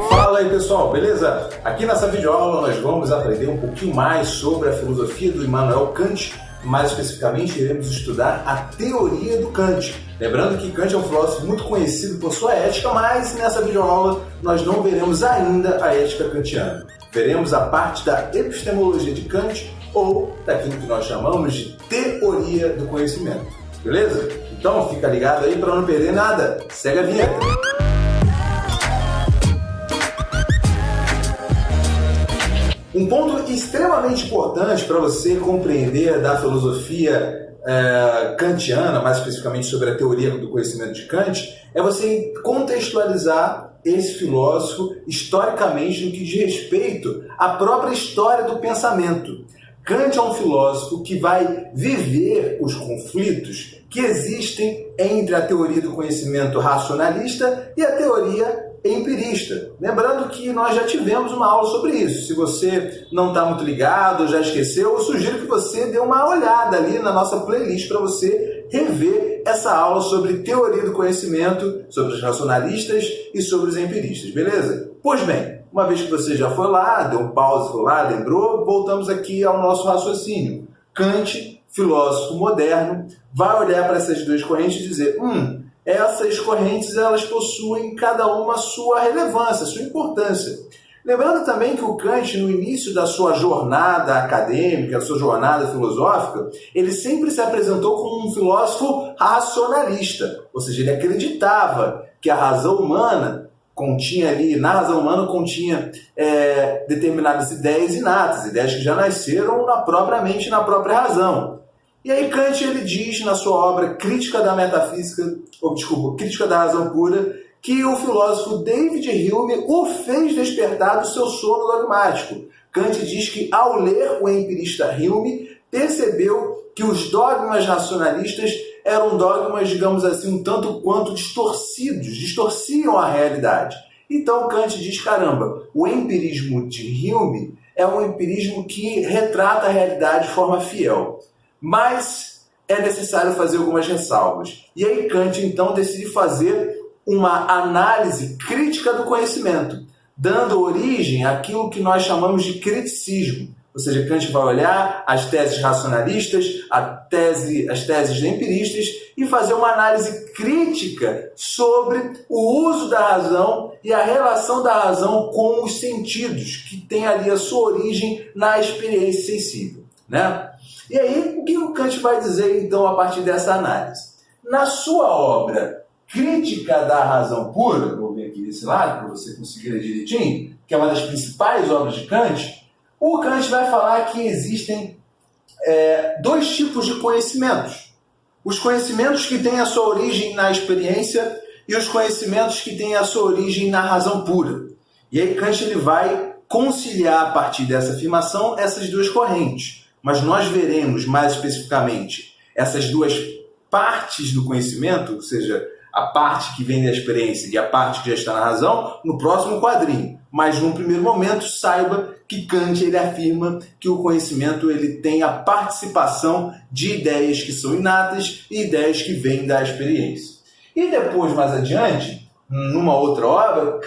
Fala aí pessoal, beleza? Aqui nessa videoaula nós vamos aprender um pouquinho mais sobre a filosofia do Immanuel Kant. Mais especificamente iremos estudar a teoria do Kant. Lembrando que Kant é um filósofo muito conhecido por sua ética, mas nessa videoaula nós não veremos ainda a ética kantiana. Veremos a parte da epistemologia de Kant ou daquilo que nós chamamos de teoria do conhecimento. Beleza? Então fica ligado aí para não perder nada. Segue a vinheta. Um ponto extremamente importante para você compreender da filosofia kantiana, mais especificamente sobre a teoria do conhecimento de Kant, é você contextualizar esse filósofo historicamente no que diz respeito à própria história do pensamento. Kant é um filósofo que vai viver os conflitos que existem entre a teoria do conhecimento racionalista e a teoria empirista. Lembrando que nós já tivemos uma aula sobre isso. Se você não está muito ligado ou já esqueceu, eu sugiro que você dê uma olhada ali na nossa playlist para você rever essa aula sobre teoria do conhecimento, sobre os racionalistas e sobre os empiristas, beleza? Pois bem, uma vez que você já foi lá, deu um pause, foi lá, lembrou, voltamos aqui ao nosso raciocínio. Kant, filósofo moderno, vai olhar para essas duas correntes e dizer: essas correntes elas possuem cada uma sua relevância, sua importância. Lembrando também que o Kant, no início da sua jornada acadêmica, da sua jornada filosófica, ele sempre se apresentou como um filósofo racionalista, ou seja, ele acreditava que a razão humana continha determinadas ideias inatas, ideias que já nasceram na própria mente, na própria razão. E aí Kant ele diz na sua obra Crítica da Razão Pura, que o filósofo David Hume o fez despertar do seu sono dogmático. Kant diz que ao ler o empirista Hume, percebeu que os dogmas racionalistas eram dogmas, digamos assim, um tanto quanto distorciam a realidade. Então Kant diz, caramba, o empirismo de Hume é um empirismo que retrata a realidade de forma fiel. Mas é necessário fazer algumas ressalvas. E aí Kant, então, decide fazer uma análise crítica do conhecimento, dando origem àquilo que nós chamamos de criticismo. Ou seja, Kant vai olhar as teses racionalistas, as teses empiristas e fazer uma análise crítica sobre o uso da razão e a relação da razão com os sentidos, que tem ali a sua origem na experiência sensível, né? E aí, o que o Kant vai dizer, então, a partir dessa análise? Na sua obra Crítica da Razão Pura, vou ver aqui desse lado, para você conseguir ler direitinho, que é uma das principais obras de Kant, o Kant vai falar que existem dois tipos de conhecimentos. Os conhecimentos que têm a sua origem na experiência e os conhecimentos que têm a sua origem na razão pura. E aí Kant ele vai conciliar, a partir dessa afirmação, essas duas correntes. Mas nós veremos mais especificamente essas duas partes do conhecimento, ou seja, a parte que vem da experiência e a parte que já está na razão, no próximo quadrinho. Mas, num primeiro momento, saiba que Kant ele afirma que o conhecimento ele tem a participação de ideias que são inatas e ideias que vêm da experiência. E depois, mais adiante, numa outra obra,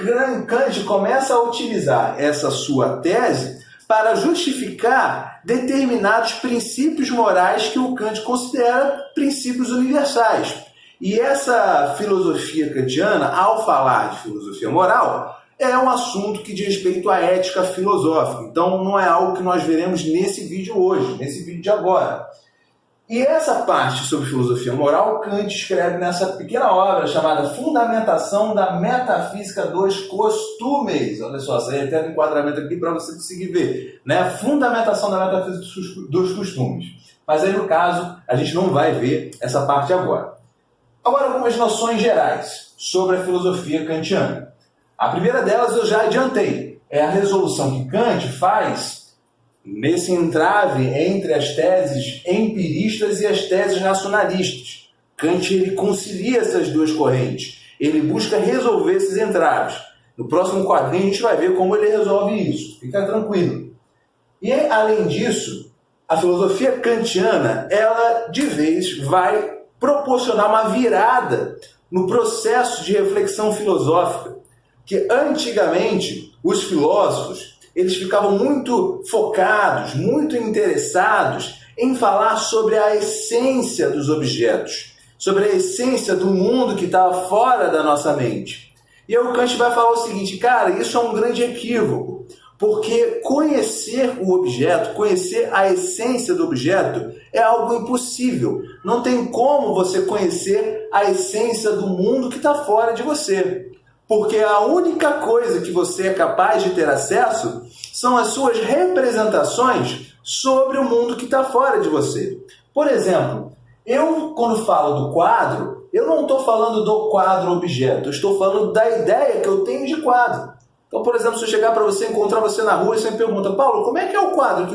Kant começa a utilizar essa sua tese para justificar determinados princípios morais que o Kant considera princípios universais. E essa filosofia kantiana, ao falar de filosofia moral, é um assunto que diz respeito à ética filosófica. Então não é algo que nós veremos nesse vídeo hoje, nesse vídeo de agora. E essa parte sobre filosofia moral, Kant escreve nessa pequena obra chamada Fundamentação da Metafísica dos Costumes. Olha só, saiu até do enquadramento aqui para você conseguir ver, né? Fundamentação da Metafísica dos Costumes. Mas aí, no caso, a gente não vai ver essa parte agora. Agora, algumas noções gerais sobre a filosofia kantiana. A primeira delas eu já adiantei. É a resolução que Kant faz nesse entrave entre as teses empiristas e as teses racionalistas. Kant ele concilia essas duas correntes. Ele busca resolver esses entraves. No próximo quadrinho a gente vai ver como ele resolve isso. Fica tranquilo. E além disso, a filosofia kantiana, ela de vez vai proporcionar uma virada no processo de reflexão filosófica, que antigamente os filósofos eles ficavam muito focados, muito interessados em falar sobre a essência dos objetos, sobre a essência do mundo que estava fora da nossa mente. E aí o Kant vai falar o seguinte, cara, isso é um grande equívoco, porque conhecer o objeto, conhecer a essência do objeto é algo impossível. Não tem como você conhecer a essência do mundo que está fora de você. Porque a única coisa que você é capaz de ter acesso são as suas representações sobre o mundo que está fora de você. Por exemplo, eu quando falo do quadro, eu não estou falando do quadro objeto, eu estou falando da ideia que eu tenho de quadro. Então, por exemplo, se eu chegar para você, encontrar você na rua e você me pergunta, Paulo, como é que é o quadro que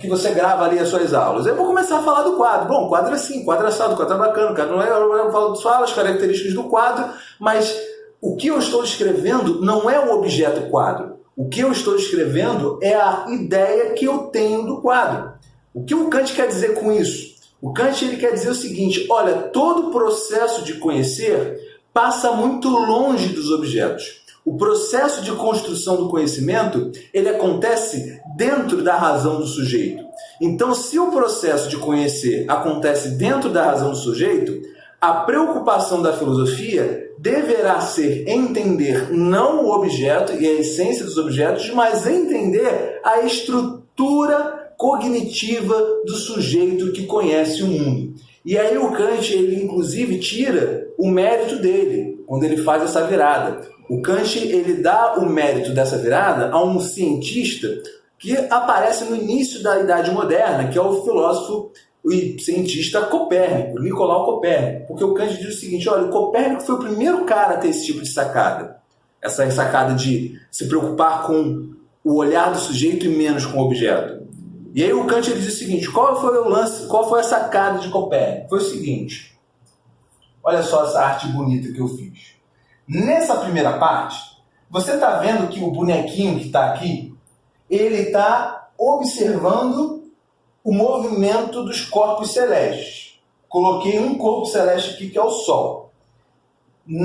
você grava ali as suas aulas? Eu vou começar a falar do quadro. Bom, o quadro é assim, quadro é assado, o quadro é bacana, o quadro não é, eu falo só as características do quadro, mas o que eu estou descrevendo não é o objeto quadro. O que eu estou descrevendo é a ideia que eu tenho do quadro. O que o Kant quer dizer com isso? O Kant ele quer dizer o seguinte, olha, todo processo de conhecer passa muito longe dos objetos. O processo de construção do conhecimento, ele acontece dentro da razão do sujeito. Então, se o processo de conhecer acontece dentro da razão do sujeito, a preocupação da filosofia deverá ser entender não o objeto e a essência dos objetos, mas entender a estrutura cognitiva do sujeito que conhece o mundo. E aí o Kant, ele inclusive tira o mérito dele, quando ele faz essa virada. O Kant, ele dá o mérito dessa virada a um cientista que aparece no início da Idade Moderna, que é o filósofo e cientista Copérnico, Nicolau Copérnico. Porque o Kant diz o seguinte, olha, o Copérnico foi o primeiro cara a ter esse tipo de sacada. Essa sacada de se preocupar com o olhar do sujeito e menos com o objeto. E aí o Kant ele diz o seguinte, qual foi o lance, qual foi a sacada de Copérnico? Foi o seguinte, olha só essa arte bonita que eu fiz. Nessa primeira parte, você está vendo que o bonequinho que está aqui, ele está observando o movimento dos corpos celestes. Coloquei um corpo celeste aqui que é o Sol.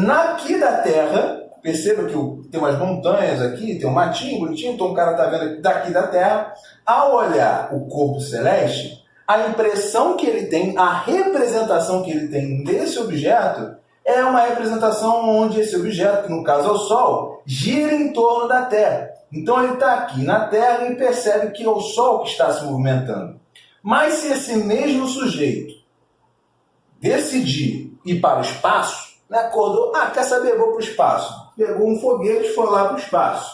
Aqui da Terra, perceba que tem umas montanhas aqui, tem um matinho bonitinho, então o cara está vendo daqui da Terra. Ao olhar o corpo celeste, a impressão que ele tem, a representação que ele tem desse objeto, é uma representação onde esse objeto, que no caso é o Sol, gira em torno da Terra. Então ele está aqui na Terra e percebe que é o Sol que está se movimentando. Mas se esse mesmo sujeito decidir ir para o espaço, né, acordou, quer saber, vou para o espaço. Pegou um foguete e foi lá para o espaço.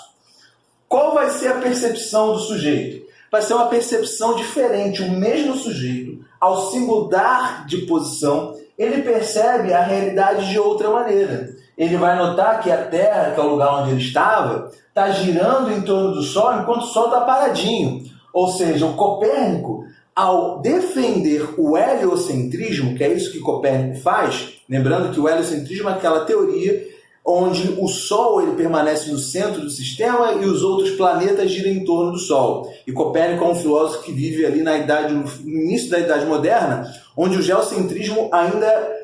Qual vai ser a percepção do sujeito? Vai ser uma percepção diferente. O mesmo sujeito, ao se mudar de posição, ele percebe a realidade de outra maneira. Ele vai notar que a Terra, que é o lugar onde ele estava, está girando em torno do Sol, enquanto o Sol está paradinho. Ou seja, o Copérnico, ao defender o heliocentrismo, que é isso que Copérnico faz, lembrando que o heliocentrismo é aquela teoria onde o Sol ele permanece no centro do sistema e os outros planetas giram em torno do Sol. E Copérnico é um filósofo que vive ali no início da Idade Moderna, onde o geocentrismo ainda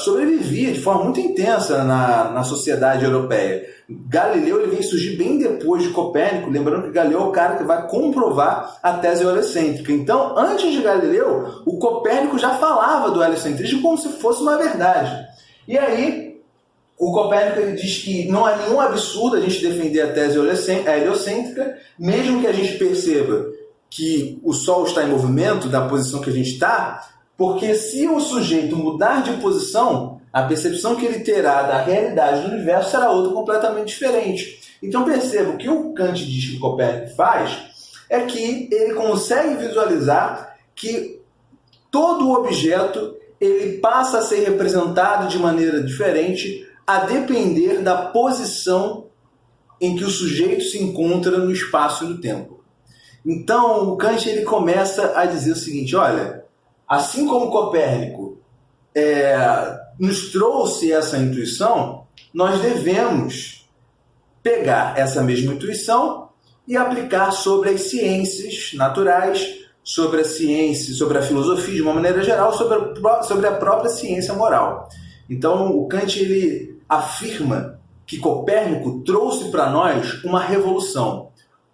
sobrevivia de forma muito intensa na sociedade europeia. Galileu ele vem surgir bem depois de Copérnico, lembrando que Galileu é o cara que vai comprovar a tese heliocêntrica. Então, antes de Galileu, o Copérnico já falava do heliocentrismo como se fosse uma verdade. E aí, o Copérnico ele diz que não é nenhum absurdo a gente defender a tese heliocêntrica, mesmo que a gente perceba que o Sol está em movimento da posição que a gente está, porque se o sujeito mudar de posição, a percepção que ele terá da realidade do universo será outra completamente diferente. Então perceba, o que o Kant diz que o Copérnico faz é que ele consegue visualizar que todo o objeto ele passa a ser representado de maneira diferente a depender da posição em que o sujeito se encontra no espaço e no tempo. Então, o Kant ele começa a dizer o seguinte, olha, assim como Copérnico nos trouxe essa intuição, nós devemos pegar essa mesma intuição e aplicar sobre as ciências naturais, sobre a ciência, sobre a filosofia de uma maneira geral, sobre a própria ciência moral. Então, o Kant ele afirma que Copérnico trouxe para nós uma revolução,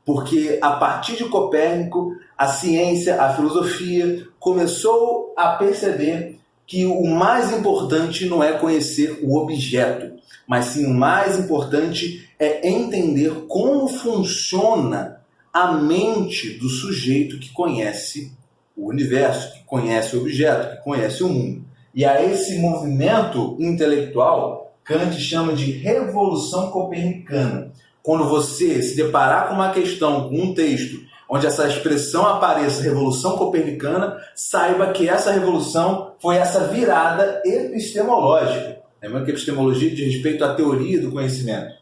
porque a partir de Copérnico, a ciência, a filosofia começou a perceber que o mais importante não é conhecer o objeto, mas sim o mais importante é entender como funciona a mente do sujeito que conhece o universo, que conhece o objeto, que conhece o mundo. E a esse movimento intelectual, Kant chama de Revolução Copernicana. Quando você se deparar com uma questão, com um texto, onde essa expressão apareça, Revolução Copernicana, saiba que essa revolução foi essa virada epistemológica. Lembrando que epistemologia diz respeito à teoria do conhecimento.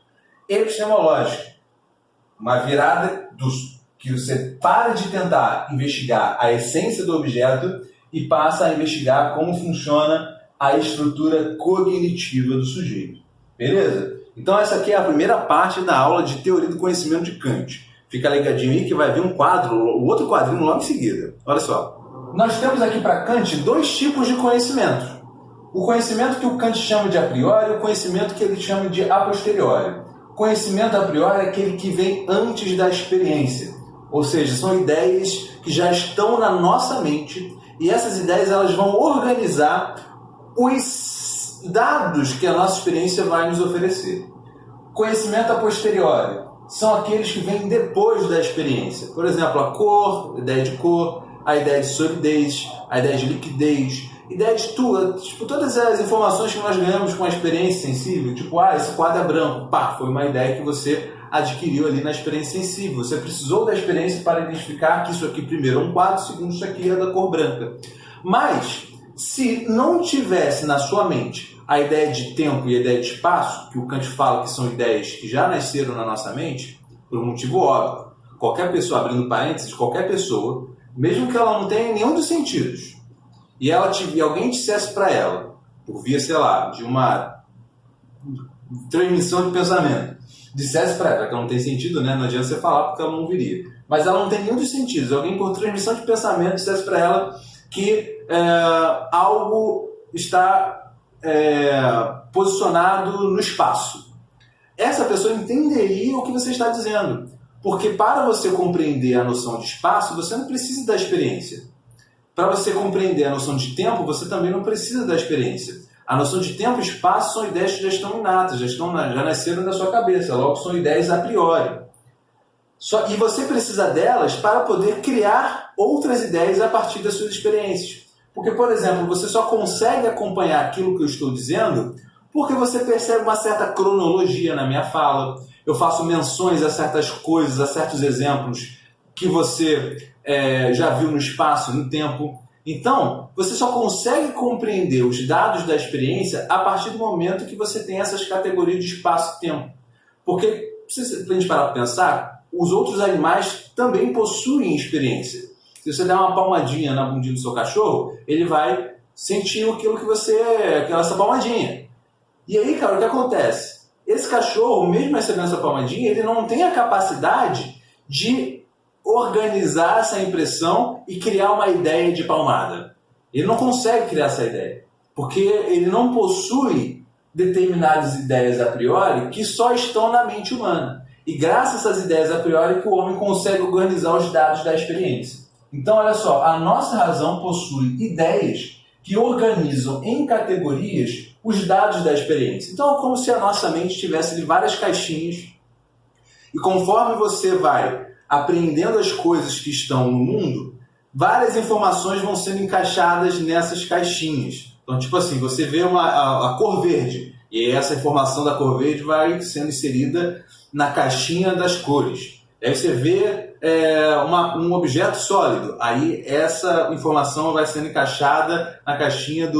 Epistemológica. Uma virada que você para de tentar investigar a essência do objeto e passa a investigar como funciona a estrutura cognitiva do sujeito. Beleza? Então essa aqui é a primeira parte da aula de teoria do conhecimento de Kant. Fica ligadinho aí que vai vir um quadro, o outro quadrinho logo em seguida. Olha só. Nós temos aqui para Kant dois tipos de conhecimento. O conhecimento que o Kant chama de a priori e o conhecimento que ele chama de a posteriori. Conhecimento a priori é aquele que vem antes da experiência. Ou seja, são ideias que já estão na nossa mente e essas ideias elas vão organizar os dados que a nossa experiência vai nos oferecer. Conhecimento a posteriori são aqueles que vêm depois da experiência. Por exemplo, a cor, a ideia de cor, a ideia de solidez, a ideia de liquidez, ideia de tudo, tipo, todas as informações que nós ganhamos com a experiência sensível, tipo, esse quadro é branco, foi uma ideia que você adquiriu ali na experiência sensível. Você precisou da experiência para identificar que isso aqui, primeiro, é um quadro, segundo, isso aqui é da cor branca. Mas, se não tivesse na sua mente a ideia de tempo e a ideia de espaço, que o Kant fala que são ideias que já nasceram na nossa mente, por um motivo óbvio. Qualquer pessoa, abrindo parênteses, qualquer pessoa, mesmo que ela não tenha nenhum dos sentidos, e alguém dissesse para ela, por via, sei lá, de uma transmissão de pensamento, dissesse para ela, que ela não tem sentido, né? Não adianta você falar porque ela não viria. Mas ela não tem nenhum dos sentidos. Alguém por transmissão de pensamento dissesse para ela que algo está posicionado no espaço. Essa pessoa entenderia o que você está dizendo. Porque para você compreender a noção de espaço, você não precisa da experiência. Para você compreender a noção de tempo, você também não precisa da experiência. A noção de tempo e espaço são ideias que já estão inatas, já nasceram na sua cabeça, logo são ideias a priori. E você precisa delas para poder criar outras ideias a partir das suas experiências. Porque, por exemplo, você só consegue acompanhar aquilo que eu estou dizendo porque você percebe uma certa cronologia na minha fala. Eu faço menções a certas coisas, a certos exemplos que você já viu no espaço, no tempo. Então, você só consegue compreender os dados da experiência a partir do momento que você tem essas categorias de espaço e tempo. Porque, se a gente parar para pensar, os outros animais também possuem experiência. Se você der uma palmadinha na bundinha do seu cachorro, ele vai sentir aquilo que essa palmadinha. E aí, cara, o que acontece? Esse cachorro, mesmo recebendo essa palmadinha, ele não tem a capacidade de organizar essa impressão e criar uma ideia de palmada. Ele não consegue criar essa ideia, porque ele não possui determinadas ideias a priori que só estão na mente humana. E graças a essas ideias a priori que o homem consegue organizar os dados da experiência. Então, olha só, a nossa razão possui ideias que organizam em categorias os dados da experiência. Então, é como se a nossa mente tivesse várias caixinhas e conforme você vai aprendendo as coisas que estão no mundo, várias informações vão sendo encaixadas nessas caixinhas. Então, tipo assim, você vê a cor verde, e essa informação da cor verde vai sendo inserida na caixinha das cores. Aí você vê um objeto sólido, aí essa informação vai sendo encaixada na caixinha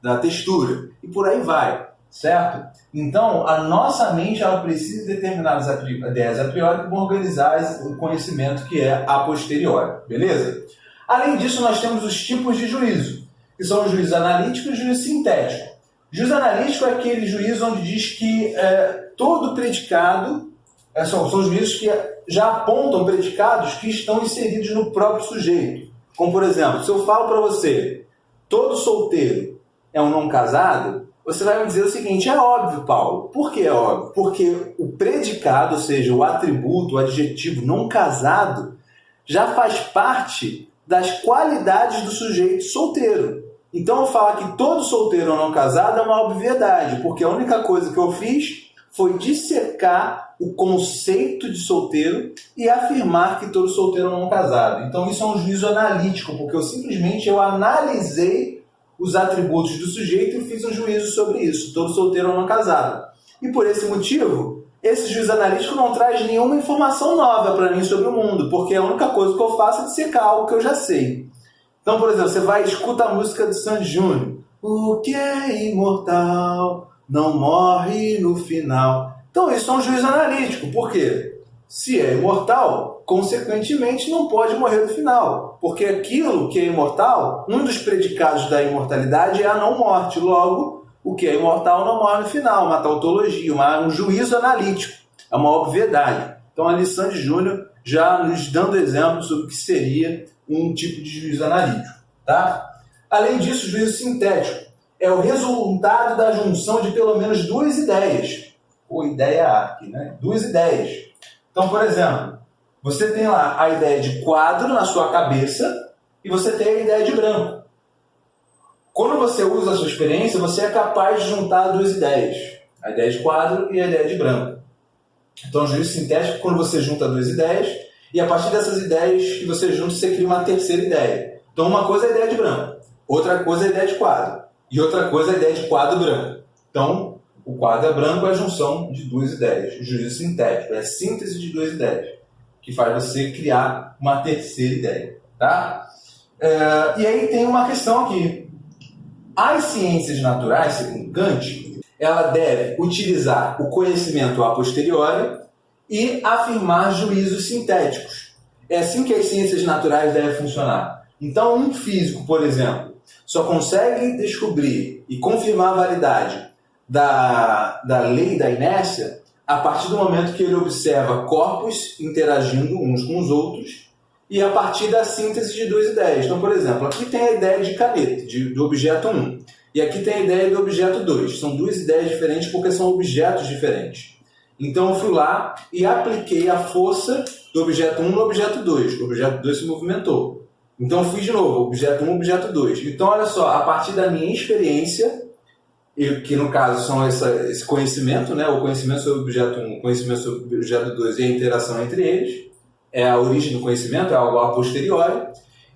da textura, e por aí vai, certo? Então, a nossa mente ela precisa de determinadas ideias a priori que vão organizar o conhecimento que é a posteriori, beleza? Além disso, nós temos os tipos de juízo, que são o juízo analítico e o juízo sintético. O juízo analítico é aquele juízo onde diz que todo predicado, são juízos que já apontam predicados que estão inseridos no próprio sujeito. Como, por exemplo, se eu falo para você, todo solteiro é um não casado, você vai me dizer o seguinte: é óbvio, Paulo. Por que é óbvio? Porque o predicado, ou seja, o atributo, o adjetivo não casado, já faz parte das qualidades do sujeito solteiro. Então, eu falar que todo solteiro ou não casado é uma obviedade, porque a única coisa que eu fiz foi dissecar o conceito de solteiro e afirmar que todo solteiro é não casado. Então, isso é um juízo analítico, porque eu analisei os atributos do sujeito e fiz um juízo sobre isso, todo solteiro ou não casado. E por esse motivo, esse juízo analítico não traz nenhuma informação nova para mim sobre o mundo, porque a única coisa que eu faço é dissecar algo que eu já sei. Então, por exemplo, você vai escutar a música do Sandy Júnior. O que é imortal não morre no final. Então, isso é um juízo analítico. Por quê? Se é imortal, consequentemente não pode morrer no final. Porque aquilo que é imortal, um dos predicados da imortalidade é a não morte. Logo, o que é imortal não morre no final. Uma tautologia, um juízo analítico. É uma obviedade. Então, ali Sandy Júnior já nos dando exemplos sobre o que seria um tipo de juízo analítico. Tá? Além disso, o juízo sintético é o resultado da junção de pelo menos duas ideias. Ou ideia aqui, né? Duas ideias. Então, por exemplo, você tem lá a ideia de quadro na sua cabeça e você tem a ideia de branco. Quando você usa a sua experiência, você é capaz de juntar duas ideias. A ideia de quadro e a ideia de branco. Então, o juízo sintético, quando você junta duas ideias, e a partir dessas ideias que você junta, você cria uma terceira ideia. Então, uma coisa é a ideia de branco, outra coisa é a ideia de quadro, e outra coisa é a ideia de quadro branco. Então, o quadro branco é a junção de duas ideias. O juízo sintético é a síntese de duas ideias, que faz você criar uma terceira ideia. Tá? E aí tem uma questão aqui. As ciências naturais, segundo Kant, ela deve utilizar o conhecimento a posteriori e afirmar juízos sintéticos. É assim que as ciências naturais devem funcionar. Então, um físico, por exemplo, só consegue descobrir e confirmar a validade da lei da inércia a partir do momento que ele observa corpos interagindo uns com os outros e a partir da síntese de duas ideias. Então, por exemplo, aqui tem a ideia de caneta, do objeto 1, e aqui tem a ideia do objeto 2. São duas ideias diferentes porque são objetos diferentes. Então, eu fui lá e apliquei a força do objeto 1 no objeto 2. O objeto 2 se movimentou. Então, eu fiz de novo, objeto 1, objeto 2. Então, olha só, a partir da minha experiência, que no caso são esse conhecimento, né? O conhecimento sobre o objeto 1, o conhecimento sobre o objeto 2 e a interação entre eles, é a origem do conhecimento, é algo a posteriori,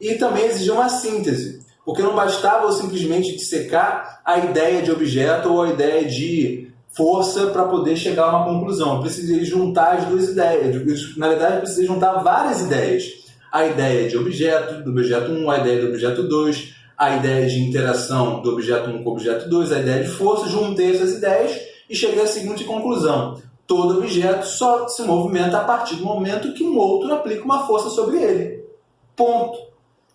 e também exigiu uma síntese, porque não bastava eu simplesmente dissecar a ideia de objeto ou a ideia de força para poder chegar a uma conclusão. Eu precisei juntar as duas ideias. Na verdade, eu precisei juntar várias ideias. A ideia de objeto, do objeto 1, a ideia do objeto 2, a ideia de interação do objeto 1 com o objeto 2, a ideia de força. Juntei essas ideias e cheguei à seguinte conclusão. Todo objeto só se movimenta a partir do momento que um outro aplica uma força sobre ele. Ponto.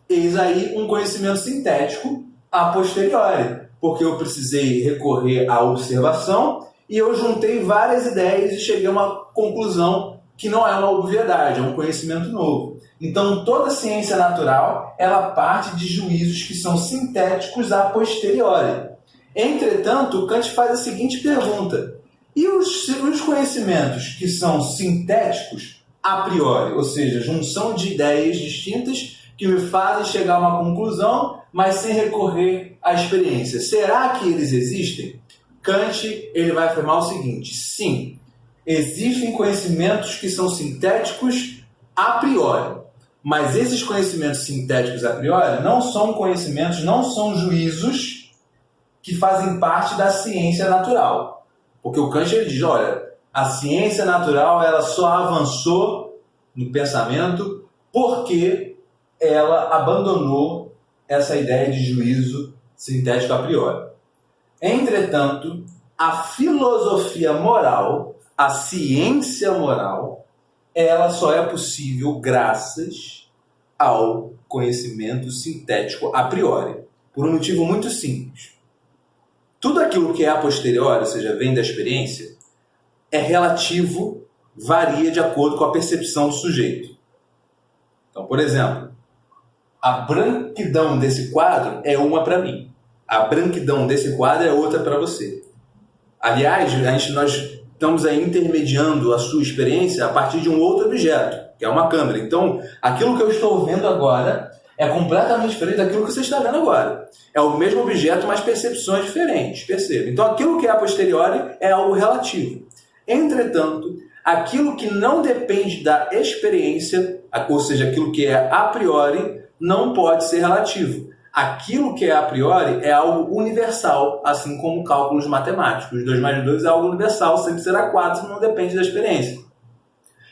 Eis aí um conhecimento sintético a posteriori, porque eu precisei recorrer à observação e eu juntei várias ideias e cheguei a uma conclusão que não é uma obviedade, é um conhecimento novo. Então, toda ciência natural, ela parte de juízos que são sintéticos a posteriori. Entretanto, Kant faz a seguinte pergunta: e os conhecimentos que são sintéticos a priori, ou seja, junção de ideias distintas que me fazem chegar a uma conclusão, mas sem recorrer à experiência, será que eles existem? Kant ele vai afirmar o seguinte: sim, existem conhecimentos que são sintéticos a priori, mas esses conhecimentos sintéticos a priori não são conhecimentos, não são juízos que fazem parte da ciência natural. Porque o Kant ele diz, olha, a ciência natural ela só avançou no pensamento porque ela abandonou essa ideia de juízo sintético a priori. Entretanto, a filosofia moral, a ciência moral, ela só é possível graças ao conhecimento sintético a priori, por um motivo muito simples. Tudo aquilo que é a posteriori, ou seja, vem da experiência, é relativo, varia de acordo com a percepção do sujeito. Então, por exemplo, a branquidão desse quadro é uma para mim. a branquidão desse quadro é outra para você. Aliás, nós estamos aí intermediando a sua experiência a partir de um outro objeto, que é uma câmera. Então, aquilo que eu estou vendo agora é completamente diferente daquilo que você está vendo agora. É o mesmo objeto, mas percepções diferentes, perceba. Então, aquilo que é a posteriori é algo relativo. Entretanto, aquilo que não depende da experiência, ou seja, aquilo que é a priori, não pode ser relativo. Aquilo que é a priori é algo universal, assim como cálculos matemáticos. 2 mais 2 é algo universal, sempre será 4, não depende da experiência.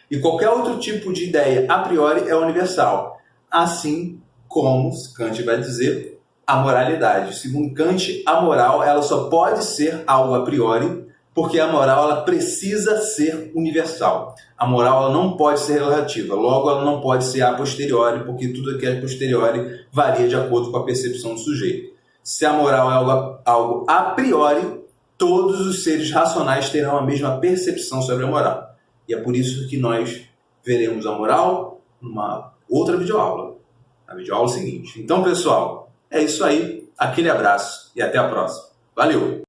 E qualquer outro tipo de ideia a priori é universal. Assim como Kant vai dizer a moralidade. Segundo Kant, a moral ela só pode ser algo a priori, porque a moral ela precisa ser universal. A moral ela não pode ser relativa, logo ela não pode ser a posteriori, porque tudo que é a posteriori varia de acordo com a percepção do sujeito. Se a moral é algo a priori, todos os seres racionais terão a mesma percepção sobre a moral. E é por isso que nós veremos a moral numa outra videoaula, na videoaula seguinte. Então, pessoal, é isso aí. Aquele abraço e até a próxima. Valeu!